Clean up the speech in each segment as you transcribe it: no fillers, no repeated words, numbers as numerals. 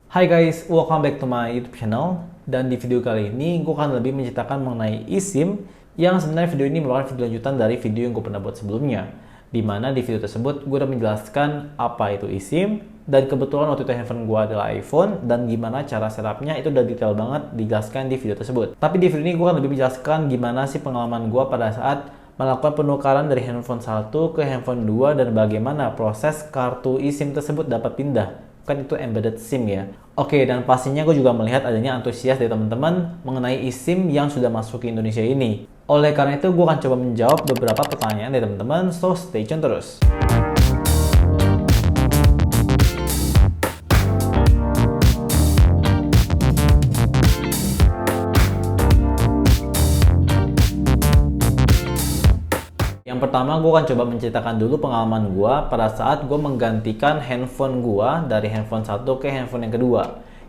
Hai guys, welcome back to my YouTube channel. Dan di video kali ini gue akan lebih menceritakan mengenai eSIM yang sebenarnya video ini merupakan video lanjutan dari video yang gue pernah buat sebelumnya. Dimana di video tersebut gue udah menjelaskan apa itu eSIM, dan kebetulan waktu itu handphone gue adalah iPhone, dan gimana cara setupnya itu udah detail banget dijelaskan di video tersebut. Tapi di video ini gue akan lebih menjelaskan gimana sih pengalaman gue pada saat melakukan penukaran dari handphone 1 ke handphone 2 dan bagaimana proses kartu eSIM tersebut dapat pindah. Kan itu embedded SIM ya. Oke, dan pastinya gue juga melihat adanya antusias dari teman-teman mengenai eSIM yang sudah masuk ke Indonesia ini. Oleh karena itu, gue akan coba menjawab beberapa pertanyaan dari teman-teman, so stay tune terus. Yang pertama, gue akan coba menceritakan dulu pengalaman gue pada saat gue menggantikan handphone gue dari handphone 1 ke handphone yang kedua.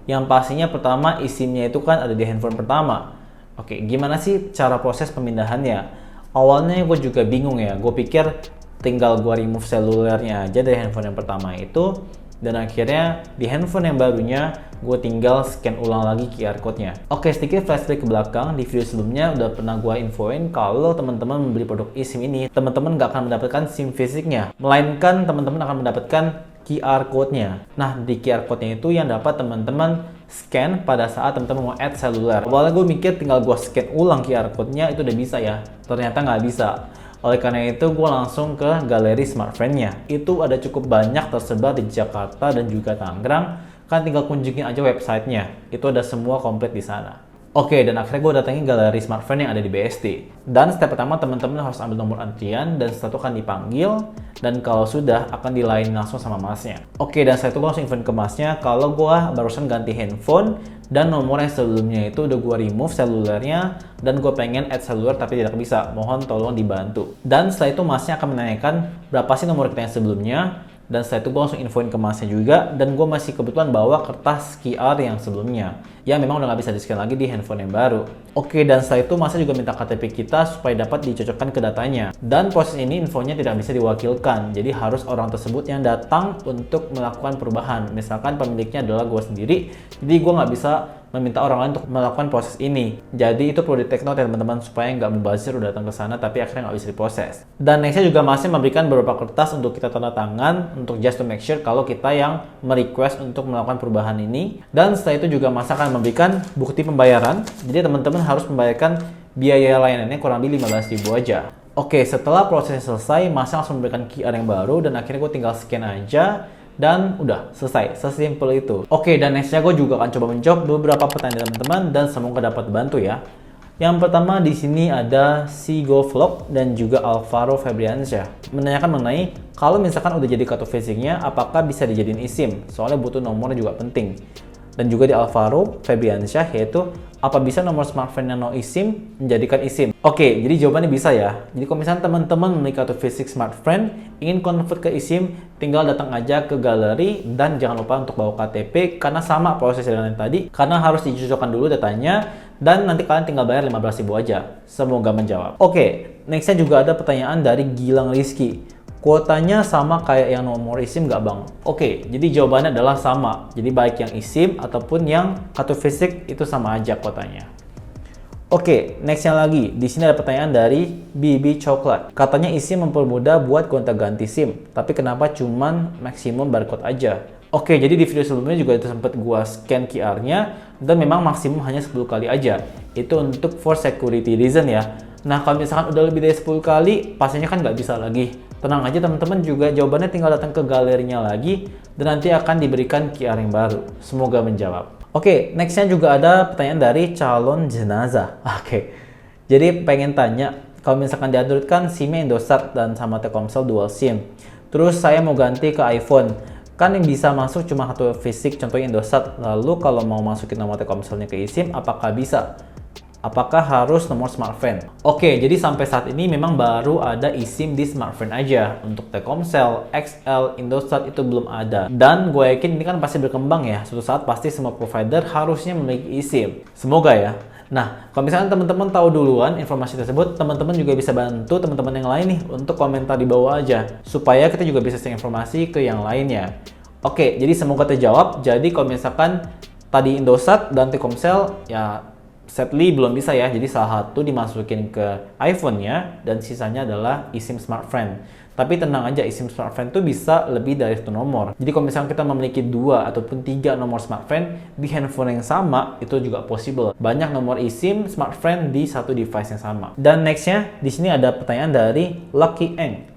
Yang pastinya pertama eSIM-nya itu kan ada di handphone pertama. Oke, gimana sih cara proses pemindahannya? Awalnya gue juga bingung ya, gue pikir tinggal gue remove selulernya aja dari handphone yang pertama itu, dan akhirnya di handphone yang barunya gue tinggal scan ulang lagi QR code-nya. Oke, sedikit flashback ke belakang. Di video sebelumnya udah pernah gue infoin kalau teman-teman membeli produk eSIM ini, teman-teman nggak akan mendapatkan SIM fisiknya, melainkan teman-teman akan mendapatkan QR code-nya. Nah, di QR code-nya itu yang dapat teman-teman scan pada saat teman-teman mau add seluler. Awalnya gue mikir tinggal gue scan ulang QR code-nya itu udah bisa ya, ternyata nggak bisa. Oleh karena itu, gue langsung ke galeri smartphone-nya. Itu ada cukup banyak tersebar di Jakarta dan juga Tangerang. Kan tinggal kunjungin aja websitenya. Itu ada semua komplit di sana. Oke, dan akhirnya gue datangin galeri smartphone yang ada di BSD. Dan step pertama, teman-teman harus ambil nomor antrian, dan setelah itu akan dipanggil, dan kalau sudah, akan dilayani langsung sama masnya. Oke, dan setelah itu gue langsung info ke masnya kalau gue barusan ganti handphone, dan nomor yang sebelumnya itu udah gue remove selulernya, dan gue pengen add seluler tapi tidak bisa. Mohon tolong dibantu. Dan setelah itu masnya akan menanyakan berapa sih nomor kita yang sebelumnya, dan setelah itu gue langsung infoin ke masnya juga, dan gue masih kebetulan bawa kertas QR yang sebelumnya yang memang udah nggak bisa di-scan lagi di handphone yang baru. Oke, dan setelah itu masnya juga minta KTP kita supaya dapat dicocokkan ke datanya. Dan proses ini infonya tidak bisa diwakilkan, jadi harus orang tersebut yang datang untuk melakukan perubahan. Misalkan pemiliknya adalah gue sendiri, jadi gue nggak bisa meminta orang lain untuk melakukan proses ini. Jadi itu perlu di-take note ya teman-teman, supaya nggak mubazir udah datang ke sana tapi akhirnya nggak bisa diproses. Dan nextnya juga masih memberikan beberapa kertas untuk kita tanda tangan untuk just to make sure kalau kita yang merequest untuk melakukan perubahan ini. Dan setelah itu juga Mas akan memberikan bukti pembayaran. Jadi teman-teman harus membayarkan biaya layanannya kurang lebih 15.000 aja. Oke, setelah prosesnya selesai, Mas langsung memberikan QR yang baru, dan akhirnya gue tinggal scan aja. Dan udah selesai, sesimpel itu. Oke, dan nextnya gue juga akan coba menjawab beberapa pertanyaan teman-teman dan semoga dapat bantu ya. Yang pertama di sini ada Sigo Vlog dan juga Alvaro Febriansyah menanyakan mengenai kalau misalkan udah jadi kartu fisiknya, apakah bisa dijadiin eSIM? Soalnya butuh nomornya juga penting. Dan juga di Alvaro Febriansyah yaitu apa bisa nomor smartphone yang no eSIM menjadikan eSIM? Oke, jadi jawabannya bisa ya. Jadi kalau misalnya teman-teman memiliki kartu fisik smartphone, ingin convert ke eSIM, tinggal datang aja ke galeri dan jangan lupa untuk bawa KTP karena sama proses dengan yang tadi, karena harus dicocokkan dulu datanya dan nanti kalian tinggal bayar 15.000 aja. Semoga menjawab. Oke, nextnya juga ada pertanyaan dari Gilang Rizky. Kuotanya sama kayak yang nomor eSIM nggak bang? Oke, jadi jawabannya adalah sama. Jadi baik yang eSIM ataupun yang kartu fisik itu sama aja kuotanya. Oke, nextnya lagi. Di sini ada pertanyaan dari BB Coklat. Katanya eSIM mempermudah buat gonta-ganti SIM, tapi kenapa cuman maksimum barcode aja? Oke, jadi di video sebelumnya juga itu sempat gua scan QR-nya dan memang maksimum hanya 10 kali aja. Itu untuk for security reason ya. Nah, kalau misalkan udah lebih dari 10 kali, pastinya kan nggak bisa lagi. Tenang aja teman-teman, juga jawabannya tinggal datang ke galerinya lagi dan nanti akan diberikan QR yang baru. Semoga menjawab. Oke, nextnya juga ada pertanyaan dari calon jenazah. Oke, jadi pengen tanya, kalau misalkan di Android kan SIM-nya Indosat dan sama Telkomsel dual SIM. Terus saya mau ganti ke iPhone. Kan yang bisa masuk cuma kartu fisik, contohnya Indosat. Lalu kalau mau masukin nomor Telkomselnya ke eSIM, apakah bisa? Apakah harus nomor smartphone? Oke, jadi sampai saat ini memang baru ada eSIM di smartphone aja. Untuk Telkomsel, XL, Indosat itu belum ada. Dan gue yakin ini kan pasti berkembang ya. Suatu saat pasti semua provider harusnya memiliki eSIM. Semoga ya. Nah, kalau misalnya teman-teman tahu duluan informasi tersebut, teman-teman juga bisa bantu teman-teman yang lain nih untuk komentar di bawah aja. Supaya kita juga bisa share informasi ke yang lainnya. Oke, jadi semoga terjawab. Jadi kalau misalkan tadi Indosat dan Telkomsel, ya sadly belum bisa ya. Jadi salah satu dimasukin ke iPhone-nya dan sisanya adalah eSIM Smart Friend. Tapi tenang aja, eSIM Smart Friend itu bisa lebih dari 1 nomor. Jadi kalau misalkan kita memiliki 2 ataupun 3 nomor Smart Friend di handphone yang sama, itu juga possible. Banyak nomor eSIM Smart Friend di satu device yang sama. Dan nextnya, di sini ada pertanyaan dari Lucky Eng.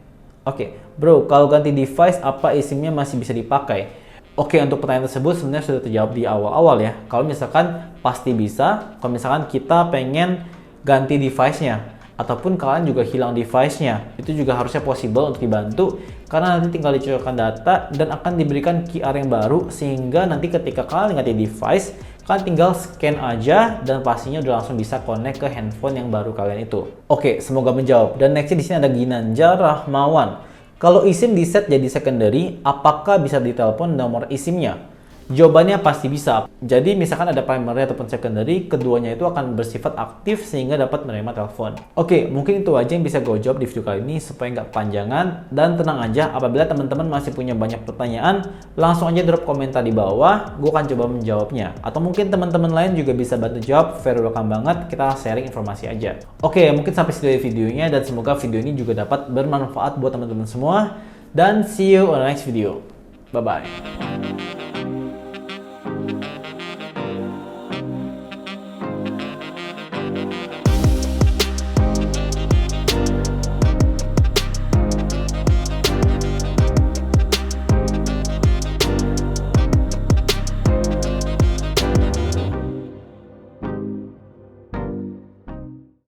Oke, bro, kalau ganti device, apa eSIM-nya masih bisa dipakai? Oke, untuk pertanyaan tersebut sebenarnya sudah terjawab di awal-awal ya. Kalau misalkan pasti bisa, kalau misalkan kita pengen ganti device-nya, ataupun kalian juga hilang device-nya, itu juga harusnya possible untuk dibantu, karena nanti tinggal dicocokkan data dan akan diberikan QR yang baru, sehingga nanti ketika kalian ganti device, kalian tinggal scan aja dan pastinya udah langsung bisa connect ke handphone yang baru kalian itu. Oke, semoga menjawab. Dan nextnya di sini ada Ginanjar Rahmawan. Kalau eSIM di set jadi secondary, apakah bisa ditelepon nomor eSIM-nya? Jawabannya pasti bisa. Jadi misalkan ada primary ataupun secondary, keduanya itu akan bersifat aktif sehingga dapat menerima telepon. Oke, mungkin itu aja yang bisa gue jawab di video kali ini supaya nggak kepanjangan. Dan tenang aja, apabila teman-teman masih punya banyak pertanyaan, langsung aja drop komentar di bawah, gue akan coba menjawabnya. Atau mungkin teman-teman lain juga bisa bantu jawab, very welcome banget, kita sharing informasi aja. Oke, mungkin sampai situ videonya dan semoga video ini juga dapat bermanfaat buat teman-teman semua. Dan see you on the next video. Bye-bye.